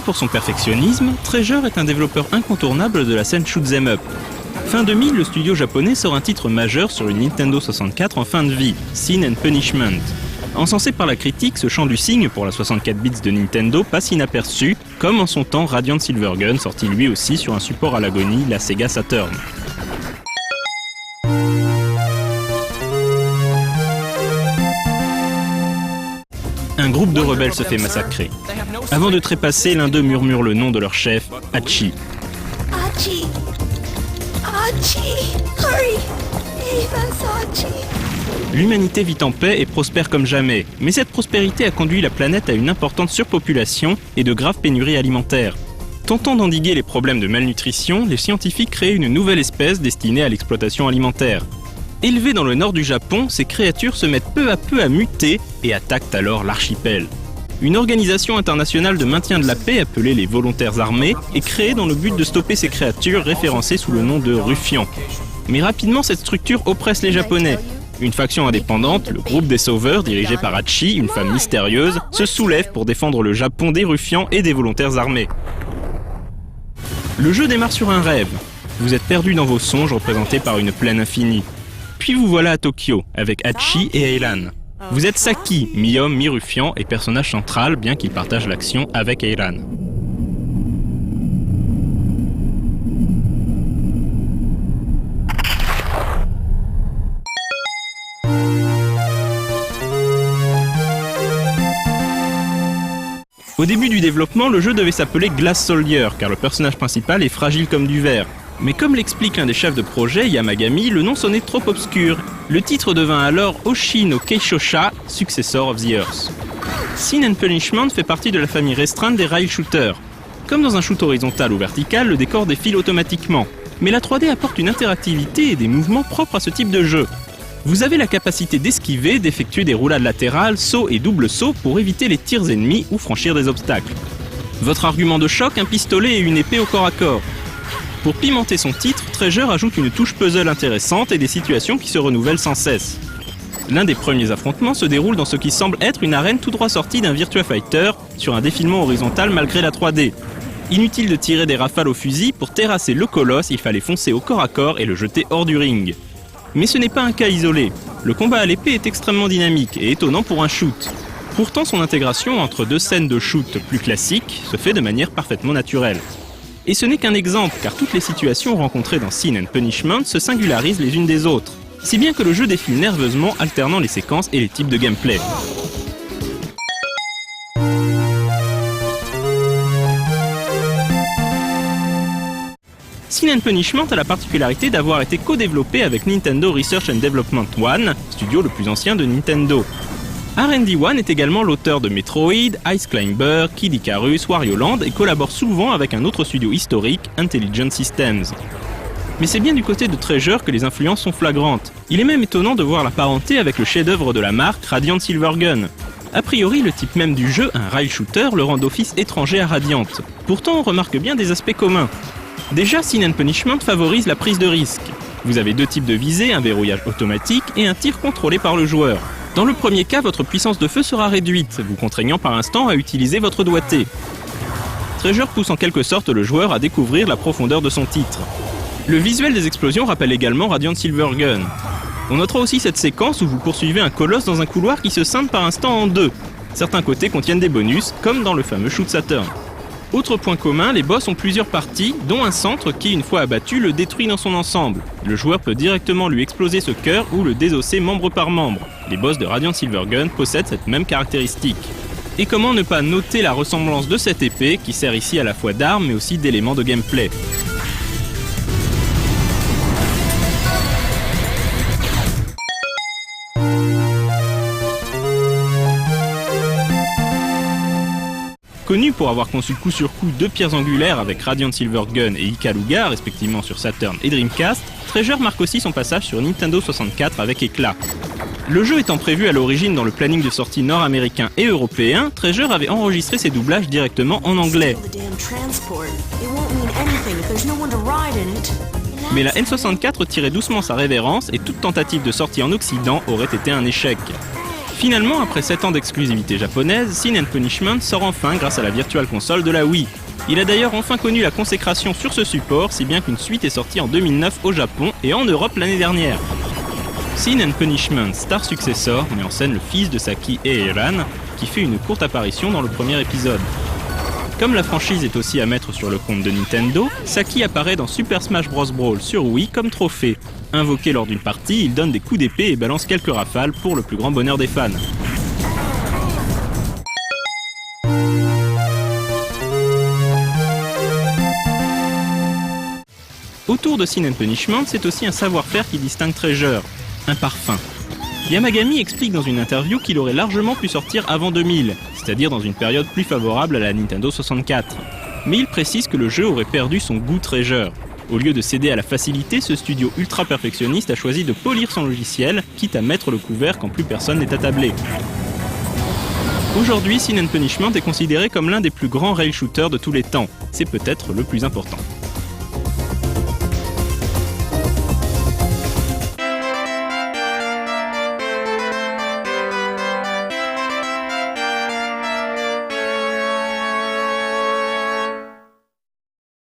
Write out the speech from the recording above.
pour son perfectionnisme, Treasure est un développeur incontournable de la scène shoot'em up. Fin 2000, le studio japonais sort un titre majeur sur une Nintendo 64 en fin de vie, Sin and Punishment. Encensé par la critique, ce chant du cygne pour la 64 bits de Nintendo passe inaperçu, comme en son temps Radiant Silvergun, sorti lui aussi sur un support à l'agonie, la Sega Saturn. Un groupe de rebelles se fait massacrer. Avant de trépasser, l'un d'eux murmure le nom de leur chef, Hachi. Hachi! Hachi! Hurry! Even Hachi! L'humanité vit en paix et prospère comme jamais, mais cette prospérité a conduit la planète à une importante surpopulation et de graves pénuries alimentaires. Tentant d'endiguer les problèmes de malnutrition, les scientifiques créent une nouvelle espèce destinée à l'exploitation alimentaire. Élevées dans le nord du Japon, ces créatures se mettent peu à peu à muter et attaquent alors l'archipel. Une organisation internationale de maintien de la paix appelée les Volontaires Armés est créée dans le but de stopper ces créatures référencées sous le nom de Ruffians. Mais rapidement, cette structure oppresse les Japonais. Une faction indépendante, le groupe des Sauveurs, dirigé par Hachi, une femme mystérieuse, se soulève pour défendre le Japon des Ruffians et des Volontaires Armés. Le jeu démarre sur un rêve. Vous êtes perdu dans vos songes représentés par une plaine infinie. Puis vous voilà à Tokyo, avec Hachi et Eilan. Vous êtes Saki, mi-homme, mi-ruffian et personnage central, bien qu'il partage l'action avec Eilan. Au début du développement, le jeu devait s'appeler Glass Soldier, car le personnage principal est fragile comme du verre. Mais comme l'explique l'un des chefs de projet, Yamagami, le nom sonnait trop obscur. Le titre devint alors Oshi no Keishosha, Successor of the Earth. Sin and Punishment fait partie de la famille restreinte des rail shooters. Comme dans un shoot horizontal ou vertical, le décor défile automatiquement. Mais la 3D apporte une interactivité et des mouvements propres à ce type de jeu. Vous avez la capacité d'esquiver, d'effectuer des roulades latérales, sauts et doubles sauts pour éviter les tirs ennemis ou franchir des obstacles. Votre argument de choc, un pistolet et une épée au corps à corps. Pour pimenter son titre, Treasure ajoute une touche puzzle intéressante et des situations qui se renouvellent sans cesse. L'un des premiers affrontements se déroule dans ce qui semble être une arène tout droit sortie d'un Virtua Fighter sur un défilement horizontal malgré la 3D. Inutile de tirer des rafales au fusil, pour terrasser le colosse, il fallait foncer au corps à corps et le jeter hors du ring. Mais ce n'est pas un cas isolé. Le combat à l'épée est extrêmement dynamique et étonnant pour un shoot. Pourtant, son intégration entre deux scènes de shoot plus classiques se fait de manière parfaitement naturelle. Et ce n'est qu'un exemple, car toutes les situations rencontrées dans Sin and Punishment se singularisent les unes des autres. Si bien que le jeu défile nerveusement, alternant les séquences et les types de gameplay. Sin and Punishment a la particularité d'avoir été co-développé avec Nintendo Research and Development One, studio le plus ancien de Nintendo. R&D One est également l'auteur de Metroid, Ice Climber, Kid Icarus, Wario Land et collabore souvent avec un autre studio historique, Intelligent Systems. Mais c'est bien du côté de Treasure que les influences sont flagrantes. Il est même étonnant de voir la parenté avec le chef-d'œuvre de la marque, Radiant Silvergun. A priori, le type même du jeu, un rail shooter, le rend d'office étranger à Radiant. Pourtant, on remarque bien des aspects communs. Déjà, Sin and Punishment favorise la prise de risque. Vous avez deux types de visée, un verrouillage automatique et un tir contrôlé par le joueur. Dans le premier cas, votre puissance de feu sera réduite, vous contraignant par instant à utiliser votre doigté. Treasure pousse en quelque sorte le joueur à découvrir la profondeur de son titre. Le visuel des explosions rappelle également Radiant Silvergun. On notera aussi cette séquence où vous poursuivez un colosse dans un couloir qui se scinde par instant en deux. Certains côtés contiennent des bonus, comme dans le fameux Shoot Saturn. Autre point commun, les boss ont plusieurs parties, dont un centre qui, une fois abattu, le détruit dans son ensemble. Le joueur peut directement lui exploser ce cœur ou le désosser membre par membre. Les boss de Radiant Silvergun possèdent cette même caractéristique. Et comment ne pas noter la ressemblance de cette épée, qui sert ici à la fois d'arme mais aussi d'élément de gameplay. Connu pour avoir conçu coup sur coup deux pierres angulaires avec Radiant Silvergun et Ikaruga, respectivement sur Saturn et Dreamcast, Treasure marque aussi son passage sur Nintendo 64 avec éclat. Le jeu étant prévu à l'origine dans le planning de sortie nord-américain et européen, Treasure avait enregistré ses doublages directement en anglais. Mais la N64 tirait doucement sa révérence et toute tentative de sortie en Occident aurait été un échec. Finalement, après 7 ans d'exclusivité japonaise, Sin and Punishment sort enfin grâce à la Virtual Console de la Wii. Il a d'ailleurs enfin connu la consécration sur ce support, si bien qu'une suite est sortie en 2009 au Japon et en Europe l'année dernière. Sin and Punishment Star Successor met en scène le fils de Saki et Heiran, qui fait une courte apparition dans le premier épisode. Comme la franchise est aussi à mettre sur le compte de Nintendo, Saki apparaît dans Super Smash Bros. Brawl sur Wii comme trophée. Invoqué lors d'une partie, il donne des coups d'épée et balance quelques rafales pour le plus grand bonheur des fans. Autour de Sin and Punishment, c'est aussi un savoir-faire qui distingue Treasure, un parfum. Yamagami explique dans une interview qu'il aurait largement pu sortir avant 2000, c'est-à-dire dans une période plus favorable à la Nintendo 64. Mais il précise que le jeu aurait perdu son goût Treasure. Au lieu de céder à la facilité, ce studio ultra perfectionniste a choisi de polir son logiciel, quitte à mettre le couvert quand plus personne n'est attablé. Aujourd'hui, Sin and Punishment est considéré comme l'un des plus grands rail shooters de tous les temps. C'est peut-être le plus important.